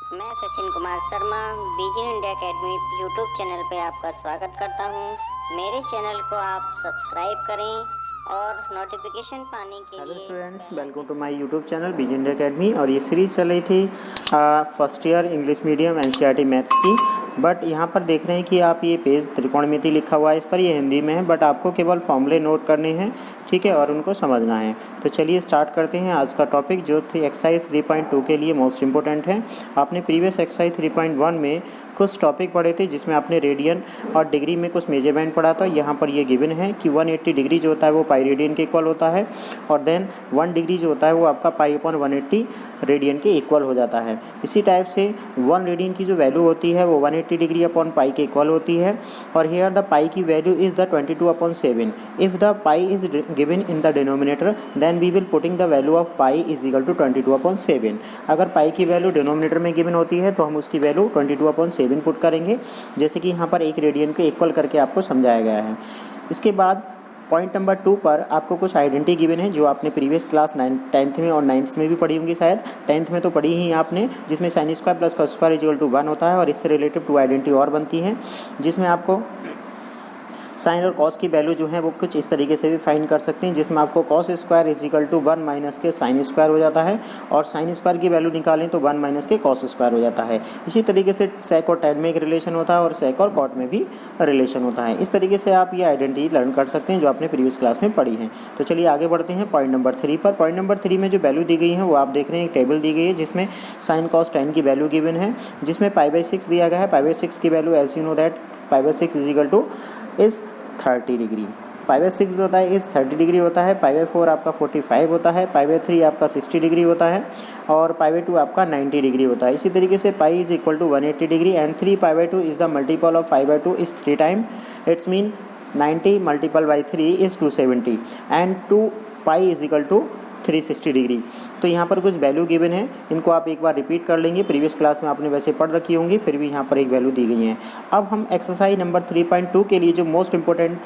मैं सचिन कुमार शर्मा बीजन India academy YouTube channel पे आपका स्वागत करता हूं। मेरे चैनल को आप सब्सक्राइब करें और नोटिफिकेशन पाने के लिए। Hello students, welcome to my YouTube channel Bijan India academy. और ये सीरीज़ चल रही थी first year English medium NCERT maths की। बट यहाँ पर देख रहे हैं कि आप ये पेज त्रिकोणमिति लिखा हुआ है, इस पर ये हिंदी में है, बट आपको केवल फॉर्मूले नोट करने हैं, ठीक है, और उनको समझना है। तो चलिए स्टार्ट करते हैं आज का टॉपिक, जो थी एक्सरसाइज 3.2 के लिए मोस्ट इंपॉर्टेंट है। आपने प्रीवियस एक्सरसाइज 3.1 में कुछ टॉपिक पढ़े थे, जिसमें आपने रेडियन और डिग्री में कुछ मेजरमेंट पढ़ा था। यहाँ पर ये गिवन है कि 180 डिग्री जो होता है वो पाई रेडियन के इक्वल होता है, और देन 1 डिग्री जो होता है वो आपका पाई अपॉन 180 रेडियन के इक्वल हो जाता है। इसी टाइप से 1 रेडियन की जो वैल्यू होती है वो 180 डिग्री अपॉन पाई के इक्वल होती है। और हियर द पाई की value is the 22/7। If the pi is given in the denominator then we will putting the value of pi is equal to 22/7। अगर पाई की वैल्यू डिनोमिनेटर में given होती है तो हम उसकी वैल्यू 22/7 पुट करेंगे, जैसे कि यहाँ पर 1 रेडियन के इक्वल करके आपको समझाया गया है। इसके बाद पॉइंट नंबर 2 पर आपको कुछ आइडेंटिटी गिवन है, जो आपने प्रीवियस क्लास 10th में और 9th में भी पढ़ी होंगी, शायद 10th में तो पढ़ी ही आपने, जिसमें sin square plus cos square equal to 1 होता है। और इससे रिलेटिव 2 आइडेंटिटी और बनती हैं, जिसमें आपको साइन और कॉस की वैल्यू जो है वो कुछ इस तरीके से भी फाइंड कर सकते हैं, जिसमें आपको cos square is equal to 1 minus के साइन स्क्वायर हो जाता है, और साइन स्क्वायर की वैल्यू निकालें तो 1 माइनस के कॉस स्क्वायर हो जाता है। इसी तरीके से सेक और टैन में एक रिलेशन होता है, और सेक और कॉट में भी रिलेशन होता है। इस तरीके से आप ये आइडेंटिटी लर्न कर सकते हैं, जो आपने प्रीवियस क्लास में पढ़ी है। तो चलिए आगे बढ़ते हैं पॉइंट नंबर 3 पर। पॉइंट नंबर 3 में जो वैल्यू दी गई है वो आप देख रहे हैं, एक टेबल दी गई है, जिसमें साइन कॉस टैन की वैल्यू गिवन है, जिसमें π/6 दिया गया है। π/6 की value as you know that π/6 is equal to is 30 degree. π/6 जो होता है इस 30 डिग्री होता है। π/4 आपका 45 होता है। π/3 आपका 60 डिग्री होता है, और π/2 आपका 90 डिग्री होता है। इसी तरीके से pi is equal to 180 degree and 3π/2 is the multiple of 5/2 is 3 time. It's mean 90 multiple by 3 is 270 and 2 pi is equal to 360 degree. तो यहाँ पर कुछ वैल्यू गिवन है, इनको आप एक बार रिपीट कर लेंगे। प्रीवियस क्लास में आपने वैसे पढ़ रखी होंगी, फिर भी यहाँ पर एक वैल्यू दी गई है। अब हम एक्सरसाइज नंबर 3.2 के लिए जो मोस्ट इंपॉर्टेंट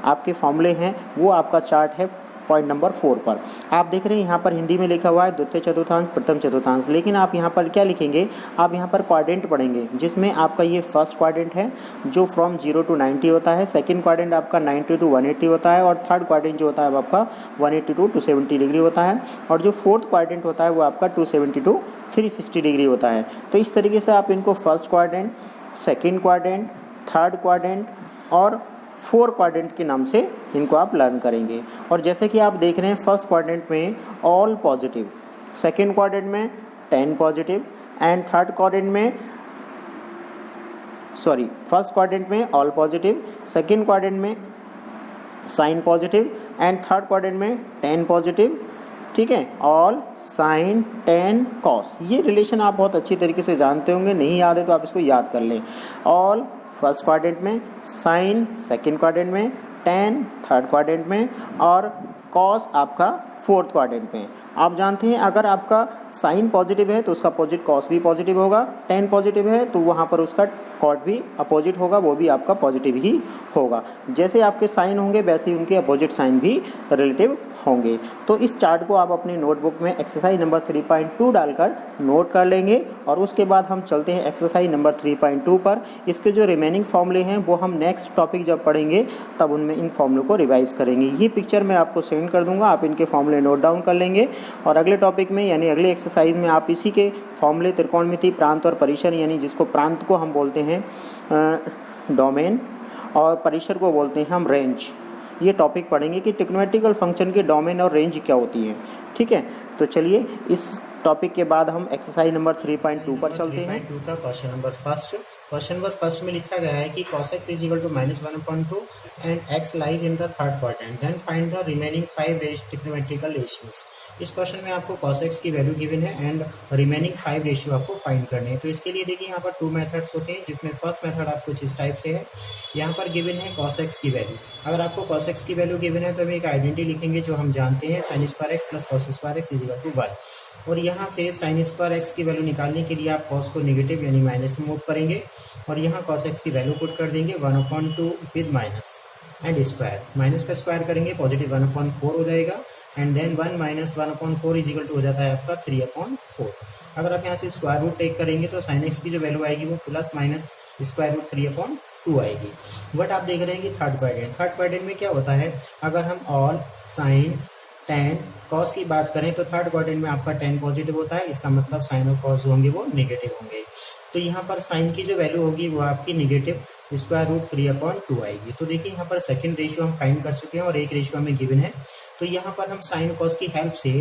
आपके फॉर्मूले हैं वो आपका चार्ट है पॉइंट नंबर 4 पर। आप देख रहे हैं यहाँ पर हिंदी में लिखा हुआ है द्वितीय चतुर्थांश प्रथम चतुर्थांश, लेकिन आप यहाँ पर क्या लिखेंगे, आप यहाँ पर क्वाड्रेंट पढ़ेंगे, जिसमें आपका ये फर्स्ट क्वाड्रेंट है जो फ्रॉम 0 to 90 होता है। सेकंड क्वाड्रेंट आपका 90 to 180 होता है, और थर्ड क्वाड्रेंट जो होता है आपका 180 to 270 डिग्री होता है, और जो फोर्थ क्वाड्रेंट होता है वो आपका 270 to 360 डिग्री होता है। तो इस तरीके से आप इनको first quadrant, second quadrant, third quadrant और 4 क्वाड्रेंट के नाम से इनको आप लर्न करेंगे। और जैसे कि आप देख रहे हैं, फर्स्ट क्वाड्रेंट में ऑल पॉजिटिव, सेकेंड क्वाड्रेंट में 10 पॉजिटिव, एंड थर्ड क्वाड्रेंट में फर्स्ट क्वाड्रेंट में ऑल पॉजिटिव, सेकेंड क्वाड्रेंट में sine positive, and third quadrant में 10 पॉजिटिव, ठीक है, ऑल साइन 10 कॉस। ये रिलेशन आप बहुत अच्छी तरीके से जानते होंगे, नहीं याद है तो आप इसको याद कर लें। ऑल फर्स्ट क्वाड्रेंट में, साइन सेकेंड क्वाड्रेंट में, 10 थर्ड क्वाड्रेंट में, और कॉस आपका फोर्थ क्वाड्रेंट में। आप जानते हैं अगर आपका साइन पॉजिटिव है तो उसका अपोजिट कॉस भी पॉजिटिव होगा, 10 पॉजिटिव है तो वहाँ पर उसका कॉट भी अपोजिट होगा, वो भी आपका पॉजिटिव ही होगा। जैसे आपके साइन होंगे वैसे ही उनके अपोजिट साइन भी रिलेटिव होंगे। तो इस चार्ट को आप अपनी नोटबुक में एक्सरसाइज नंबर 3.2 डालकर नोट कर लेंगे, और उसके बाद हम चलते हैं एक्सरसाइज नंबर 3.2 पर। इसके जो रिमेनिंग फॉर्मूले हैं वो हम नेक्स्ट टॉपिक जब पढ़ेंगे तब उनमें इन फॉर्मूलों को रिवाइज करेंगे। ये पिक्चर मैं आपको सेंड कर दूंगा, आप इनके फॉर्मूले नोट डाउन कर लेंगे, और अगले टॉपिक में यानी अगले एक्सरसाइज में आप इसी के फॉर्मूले त्रिकोणमिति, प्रांत और परिसर, यानी जिसको प्रांत को हम बोलते हैं डोमेन और परिसर को बोलते हैं हम रेंज, ये टॉपिक पढ़ेंगे कि ट्रिग्नोमेट्रिकल फंक्शन के डोमेन और रेंज क्या होती है, ठीक है। तो चलिए इस टॉपिक के बाद हम एक्सरसाइज नंबर 3.2 पर चलते हैं। क्वेश्चन नंबर फर्स्ट में लिखा गया है कि cos x is equal to -1/2 and x lies in the third quadrant, then find the remaining 5 trigonometrical ratios. इस क्वेश्चन में आपको cos x की वैल्यू गिवन है एंड रिमेनिंग 5 रेशियो आपको फाइंड करने हैं। तो इसके लिए देखिए यहाँ पर 2 मेथड्स होते हैं, जिसमें फर्स्ट मेथड आप कुछ इस टाइप से है। यहाँ पर गिवन है cos x की वैल्यू। अगर आपको cos x की वैल्यू गिवन है तो हम एक आइडेंटिटी लिखेंगे जो हम जानते हैं, sin square x plus cos square x is equal to 1। और यहाँ से sin स्क्वायर x की वैल्यू निकालने के लिए आप cos को नेगेटिव यानी माइनस में मूव करेंगे, और यहाँ cos x की वैल्यू पुट कर देंगे 1/2 with minus and square. Minus का स्क्वायर करेंगे पॉजिटिव 1/4 हो जाएगा, and then 1 minus 1/4 is equal to हो जाता है आपका 3/4। अगर आप यहाँ से स्क्वायर रूट टेक करेंगे तो साइन एक्स की जो वैल्यू आएगी वो प्लस माइनस स्क्वायर रूट 3/2 आएगी। बट आप देख रहे हैं कि थर्ड क्वाड्रेंट में क्या होता है, अगर हम ऑल साइन टेन कॉस की बात करें तो थर्ड क्वाड्रेंट में आपका टेन पॉजिटिव होता है, इसका मतलब साइन और कॉस होंगे वो निगेटिव होंगे। तो यहाँ पर साइन की जो वैल्यू होगी वो आपकी निगेटिव स्क्वायर रूट 3/2 आएगी। तो देखिए यहाँ पर सेकंड रेशियो हम फाइंड कर चुके हैं और एक रेशियो हमें गिवन है। तो यहाँ पर हम साइन कॉस की हेल्प से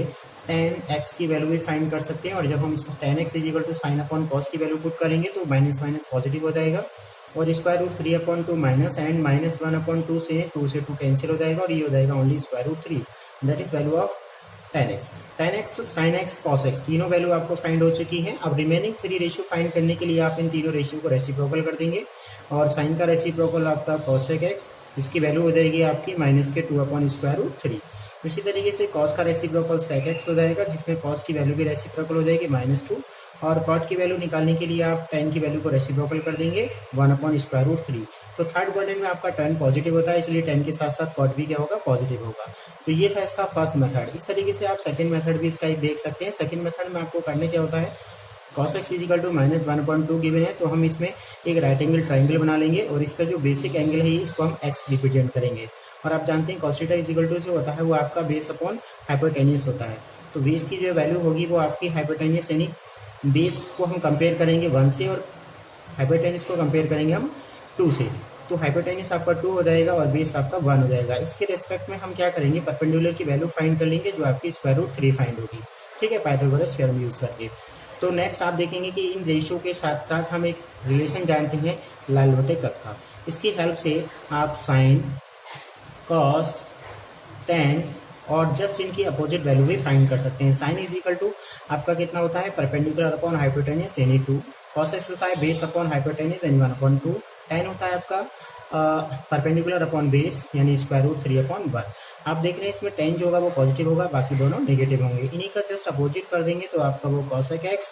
tan x की वैल्यू भी फाइंड कर सकते हैं, और जब हम tan x is equal to sine upon cos की वैल्यू पुट करेंगे तो माइनस माइनस पॉजिटिव हो जाएगा, और square root 3/2 minus and minus 1/2 से 2 कैंसिल हो जाएगा, और ये हो जाएगा only square root 3। That is value of tan x, sin x, cos x तीनों वैल्यू आपको फाइंड हो चुकी है। अब रिमेनिंग 3 रेशियो फाइंड करने के लिए आप इन तीनों रेशियो को रेसिप्रोकल कर देंगे, और साइन का रेसिप्रोकल आपका cosec x, इसकी वैल्यू हो जाएगी आपकी माइनस के 2/√3। इसी तरीके से cos का रेसिप्रोकल sec x हो जाएगा, जिसमें cos की वैल्यू भी रेसिप्रोकल हो जाएगी -2, और cot की वैल्यू निकालने के लिए आप tan की वैल्यू को रेसिप्रोकल कर देंगे 1/√3। तो थर्ड क्वाड्रेंट में आपका tan पॉजिटिव होता है, इसलिए tan के साथ साथ cot भी क्या होगा, पॉजिटिव होगा। तो ये था इसका फर्स्ट मेथड। इस तरीके से आप सेकंड मेथड भी इसका एक देख सकते हैं। सेकंड मेथड में आपको करने क्या होता है, cos x is equal to -1/2 given है, तो हम इसमें एक राइट एंगल ट्राइंगल बना लेंगे, और इसका जो बेसिक एंगल है इसको हम x रिप्रेजेंट करेंगे। और आप जानते हैं cos theta is equal to जो होता है वो आपका बेस अपॉन हाइपोटेन्यूस होता है। तो बेस की जो वैल्यू होगी वो आपकी हाइपोटेन्यूस, यानी बेस को हम कंपेयर करेंगे 1 से और हाइपोटेन्यूस को कंपेयर करेंगे हम 2 से। तो हाइपोटेन्यूस आपका 2 हो जाएगा और बेस आपका 1 हो जाएगा। इसके रेस्पेक्ट में हम क्या करेंगे, परपेंडिकुलर की वैल्यू फाइंड कर लेंगे, जो आपकी स्क्वायर रूट 3 फाइंड होगी, ठीक है, पाइथागोरस थ्योरम यूज करके। तो नेक्स्ट आप देखेंगे कि इन रेशियो के साथ साथ हम एक रिलेशन जानते हैं लाल बटे कट का। इसकी हेल्प से आप साइन, कॉस, tan और जस्ट इनकी अपोजिट वैल्यू भी फाइंड कर सकते हैं। साइन इज इक्वल टू आपका कितना होता है, परपेंडिकुलर अपॉन हाइपोटेन्यूस यानी 2, कॉस एक्स होता है बेस अपॉन हाइपोटेन्यूस यानी 1/2, tan होता है आपका परपेंडिकुलर अपॉन बेस यानी स्क्वायर रूट 3/1। आप देख रहे हैं इसमें tan जो होगा वो पॉजिटिव होगा, बाकी दोनों नेगेटिव होंगे। इन्हीं का जस्ट अपोजिट कर देंगे तो आपका वो cosec x,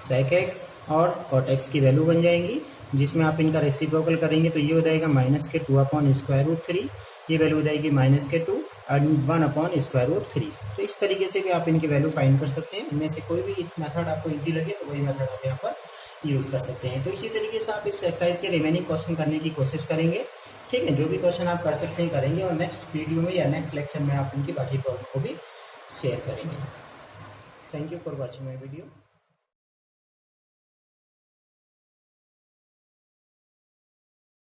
sec x और cot x की वैल्यू बन जाएंगी, जिसमें आप इनका रेसिप्रोकल करेंगे तो ये हो जाएगा माइनस के 2/√3, ये वैल्यू हो जाएगी माइनस के 2 और 1/√3। तो इस तरीके से भी आप इनकी वैल्यू फाइंड कर सकते हैं। इनमें से कोई भी मेथड आपको इजी लगे तो वही मेथड आप यहाँ पर यूज़ कर सकते हैं। तो इसी तरीके से आप इस एक्सरसाइज के रिमेनिंग क्वेश्चन करने की कोशिश करेंगे, ठीक है। जो भी क्वेश्चन आप कर सकते हैं करेंगे, और नेक्स्ट वीडियो में या नेक्स्ट लेक्चर में आप इनकी बाकी प्रॉब्लम को भी शेयर करेंगे। Thank you for watching my video.